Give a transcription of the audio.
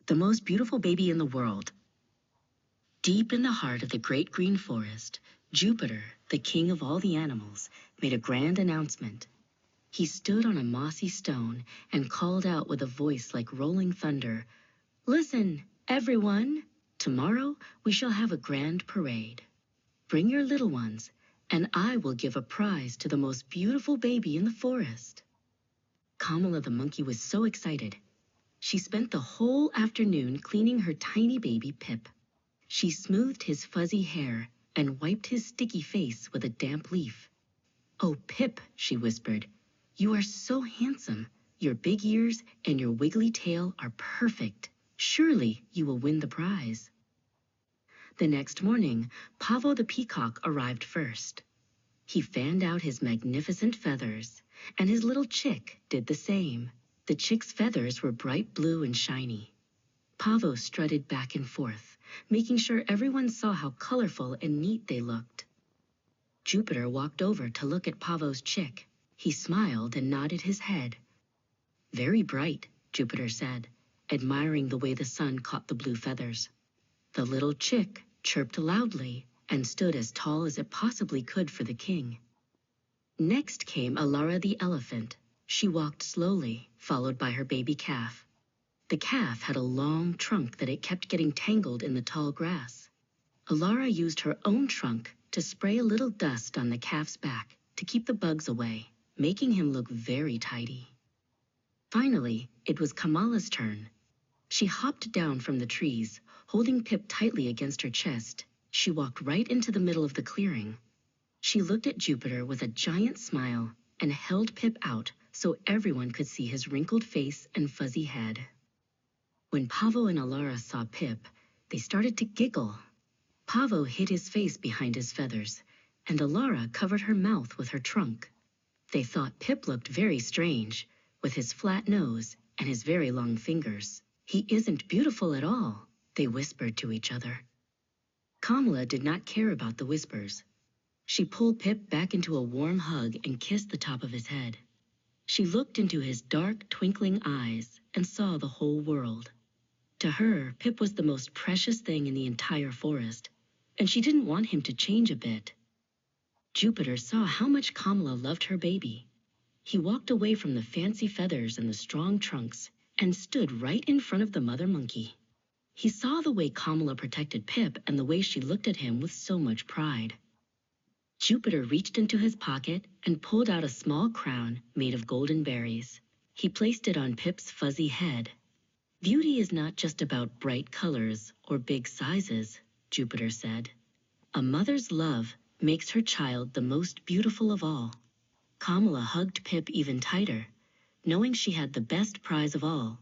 the most beautiful baby in the world. Deep in the heart of the great green forest, Jupiter, the king of all the animals, made a grand announcement. He stood on a mossy stone and called out with a voice like rolling thunder, "Listen, everyone! Tomorrow we shall have a grand parade. Bring your little ones, and I will give a prize to the most beautiful baby in the forest." Kamala the monkey was so excited. She spent the whole afternoon cleaning her tiny baby Pip. She smoothed his fuzzy hair and wiped his sticky face with a damp leaf. "Oh, Pip," she whispered, "you are so handsome. Your big ears and your wiggly tail are perfect. Surely you will win the prize." The next morning, Pavo the peacock arrived first. He fanned out his magnificent feathers, and his little chick did the same. The chick's feathers were bright blue and shiny. Pavo strutted back and forth, making sure everyone saw how colorful and neat they looked. Jupiter walked over to look at Pavo's chick. He smiled and nodded his head. "Very bright," Jupiter said, admiring the way the sun caught the blue feathers. The little chick chirped loudly and stood as tall as it possibly could for the king. Next came Alara the elephant. She walked slowly, followed by her baby calf. The calf had a long trunk that it kept getting tangled in the tall grass. Alara used her own trunk to spray a little dust on the calf's back to keep the bugs away, making him look very tidy. Finally, it was Kamala's turn. She hopped down from the trees, holding Pip tightly against her chest. She walked right into the middle of the clearing. She looked at Jupiter with a giant smile and held Pip out so everyone could see his wrinkled face and fuzzy head. When Pavo and Alara saw Pip, they started to giggle. Pavo hid his face behind his feathers, and Alara covered her mouth with her trunk. They thought Pip looked very strange, with his flat nose and his very long fingers. "He isn't beautiful at all," they whispered to each other. Kamala did not care about the whispers. She pulled Pip back into a warm hug and kissed the top of his head. She looked into his dark, twinkling eyes and saw the whole world. To her, Pip was the most precious thing in the entire forest, and she didn't want him to change a bit. Jupiter saw how much Kamala loved her baby. He walked away from the fancy feathers and the strong trunks and stood right in front of the mother monkey. He saw the way Kamala protected Pip and the way she looked at him with so much pride. Jupiter reached into his pocket and pulled out a small crown made of golden berries. He placed it on Pip's fuzzy head. "Beauty is not just about bright colors or big sizes," Jupiter said. "A mother's love makes her child the most beautiful of all." Kamala hugged Pip even tighter, knowing she had the best prize of all,